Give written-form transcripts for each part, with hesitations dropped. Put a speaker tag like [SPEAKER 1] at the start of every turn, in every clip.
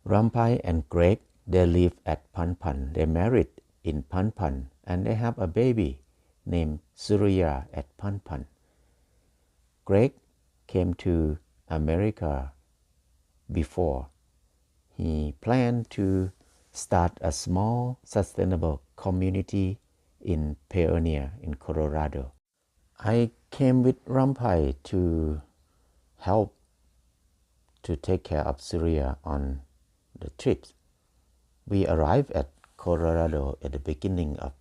[SPEAKER 1] Rampai and Greg, they live at Panpan. They married in Panpan and they have a baby named Surya at Panpan. Greg came to America before. He planned to start a small sustainable community in Pioneer in Colorado. I came with Rampai to help to take care of Surya on the trips. We arrived at Colorado at the beginning of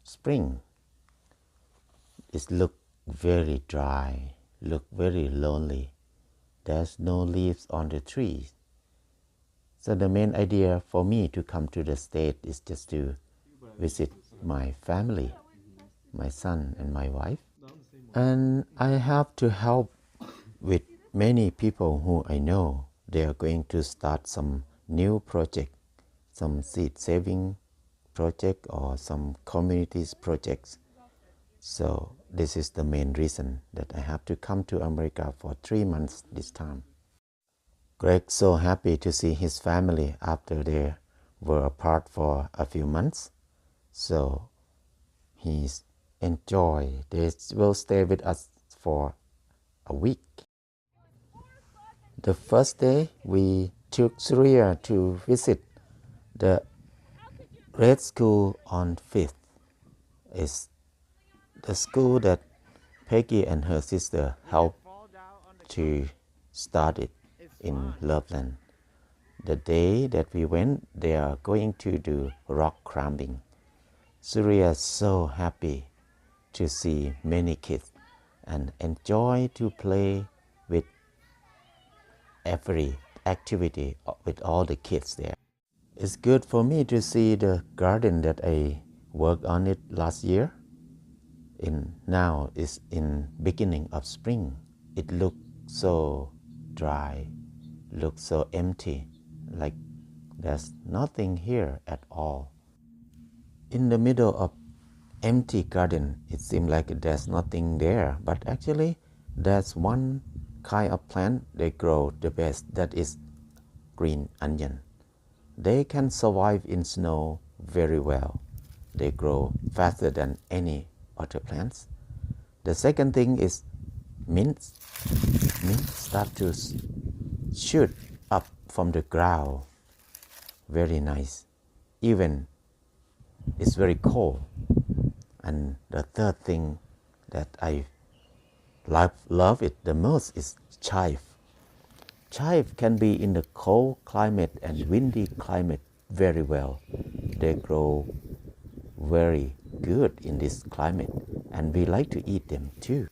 [SPEAKER 1] spring. It looked very dry, looked very lonely. There's no leaves on the trees. So the main idea for me to come to the state is just to visit my family, my son and my wife. And I have to help with many people who I know. They are going to start some new project, some seed saving project or some communities projects. So this is the main reason that I have to come to America for 3 months this time. Greg's so happy to see his family after they were apart for a few months. So he's enjoy. They will stay with us for a week. The first day we took Surya to visit the Red School on 5th. It's the school that Peggy and her sister helped to start it in Loveland. The day that we went, they are going to do rock climbing. Surya is so happy to see many kids and enjoy to play with every activity with all the kids there. It's good for me to see the garden that I worked on it last year. Now it's in beginning of spring. It looks so dry, looks so empty, like there's nothing here at all. In the middle of empty garden, it seems like there's nothing there, but actually there's one kind of plant they grow the best, that is green onion. They can survive in snow very well. They grow faster than any other plants. The second thing is mint. Mint start to shoot up from the ground. Very nice. Even it's very cold. And the third thing that I love it the most is chive. Chive can be in the cold climate and windy climate very well. They grow very good in this climate and we like to eat them too.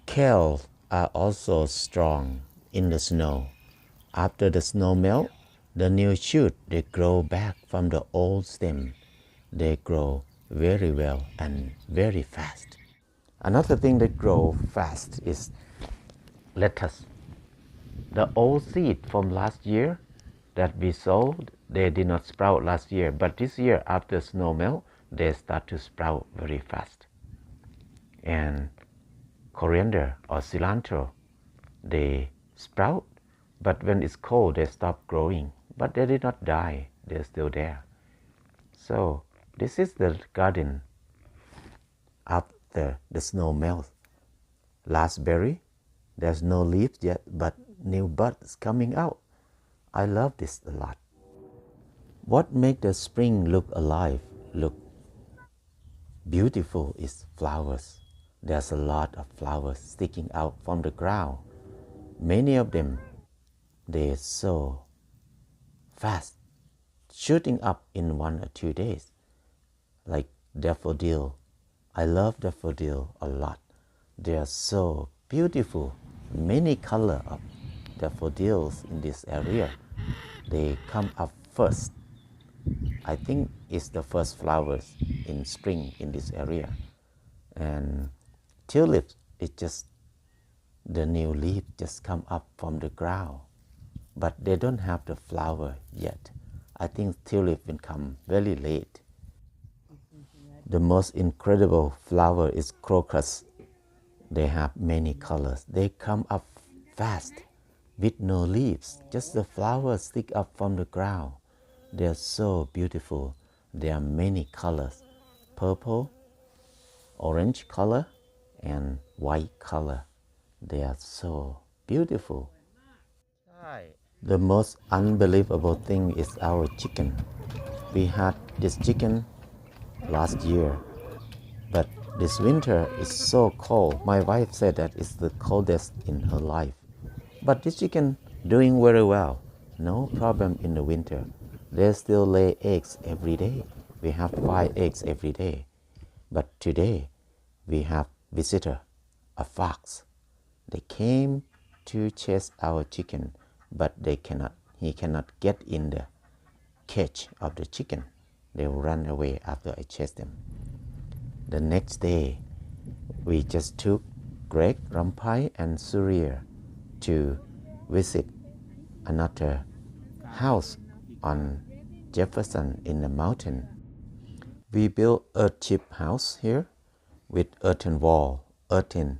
[SPEAKER 1] Kale are also strong in the snow. After the snow melt, the new shoot they grow back from the old stem. They grow very well and very fast. Another thing that grows fast is lettuce. The old seed from last year that we sowed, they did not sprout last year, but this year after snow melt, they start to sprout very fast. And coriander or cilantro, they sprout, but when it's cold, they stop growing. But they did not die, they're still there. So this is the garden after the snow melts. Raspberry, there's no leaves yet, but new buds coming out. I love this a lot. What makes the spring look alive, look beautiful is flowers. There's a lot of flowers sticking out from the ground. Many of them, they're so fast, shooting up in 1 or 2 days. Like daffodil. I love daffodil a lot. They are so beautiful. Many colors of daffodils in this area. They come up first. I think it's the first flowers in spring in this area. And tulips, it just, the new leaf just come up from the ground. But they don't have the flower yet. I think tulip will come very late. The most incredible flower is crocus. They have many colors. They come up fast. with no leaves, just the flowers stick up from the ground. They are so beautiful. There are many colors, purple, orange color, and white color. They are so beautiful. The most unbelievable thing is our chicken. We had this chicken last year, but this winter is so cold. My wife said that it's the coldest in her life. But this chicken doing very well. No problem in the winter. They still lay eggs every day. We have 5 eggs every day. But today we have visitor, a fox. They came to chase our chicken, but he cannot get in the cage of the chicken. They run away after I chase them. The next day, we just took Greg, Rampai, and Surya to visit another house on Jefferson in the mountain. We built a chip house here with earthen wall, earthen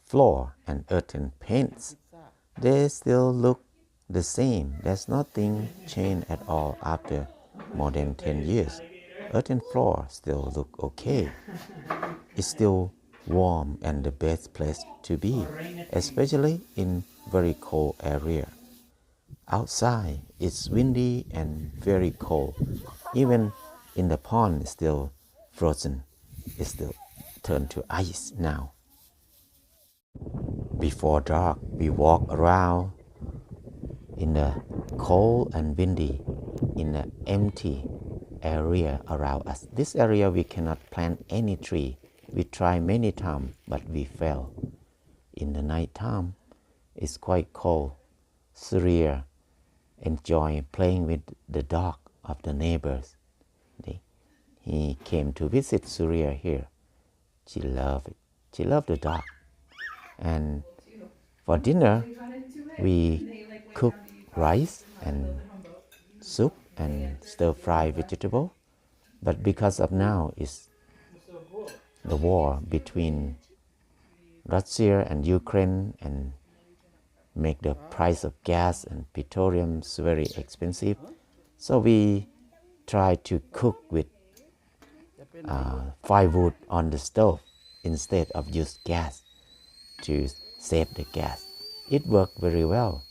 [SPEAKER 1] floor, and earthen paints. They still look the same. There's nothing changed at all after more than 10 years. Earthen floor still look okay. It's still warm and the best place to be, especially in very cold area. Outside it's windy and very cold. Even in the pond it's still frozen. It's still turned to ice now. Before dark, we walk around in the cold and windy, in the empty area around us. This area we cannot plant any tree. We try many times, but we fail. In the night time, it's quite cold. Surya enjoy playing with the dog of the neighbors. He came to visit Surya here. She loved it. She loved the dog. And for dinner, we cook rice and soup and stir-fry vegetable. But because of now is the war between Russia and Ukraine and make the price of gas and petroleum very expensive. So we try to cook with firewood on the stove instead of use gas to save the gas. It worked very well.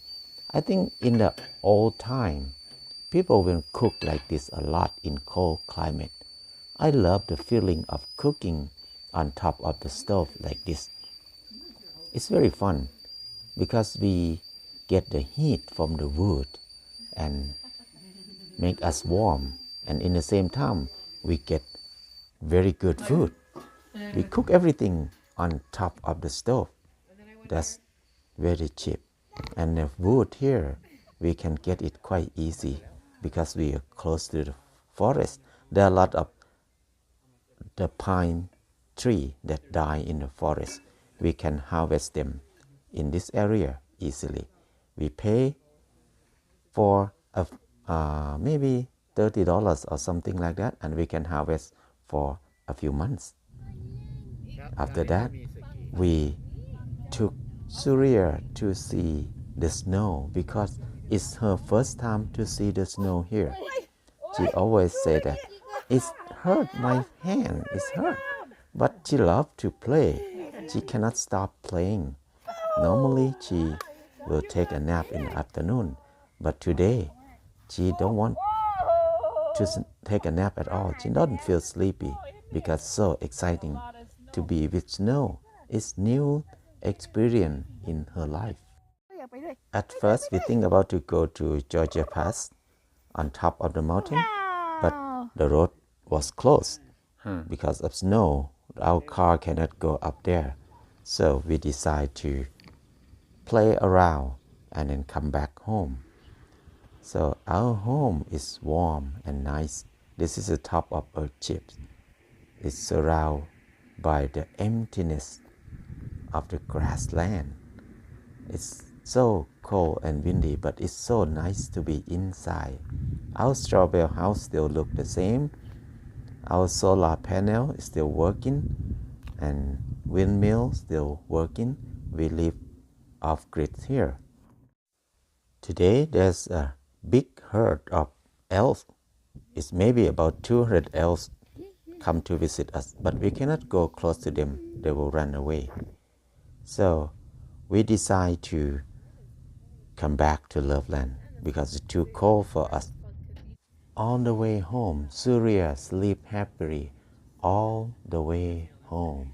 [SPEAKER 1] I think in the old time, people will cook like this a lot in cold climate. I love the feeling of cooking on top of the stove like this. It's very fun because we get the heat from the wood and make us warm, and in the same time we get very good food. We cook everything on top of the stove. That's very cheap. And the wood here, we can get it quite easy because we are close to the forest. There are a lot of the pine tree that die in the forest. We can harvest them in this area easily. We pay for maybe $30 or something like that, and we can harvest for a few months. After that, we took Surya to see the snow because it's her first time to see the snow here. She always say that it's hurt my hand, it's hurt. But she loves to play. She cannot stop playing. Normally she will take a nap in the afternoon, but today she don't want to take a nap at all. She doesn't feel sleepy because it's so exciting to be with snow. It's new experience in her life. At first we think about to go to Georgia Pass on top of the mountain, but the road was closed because of snow. Our car cannot go up there. So we decide to play around and then come back home. So our home is warm and nice. This is the top of Earth chips. It's surrounded by the emptiness of the grassland. It's so cold and windy, but it's so nice to be inside. Our strawberry house still look the same. Our solar panel is still working and windmill still working. We live off grid here. Today there's a big herd of elves. It's maybe about 200 elves come to visit us, but we cannot go close to them. They will run away. So we decide to come back to Loveland because it's too cold for us. On the way home, Surya sleep happily all the way home.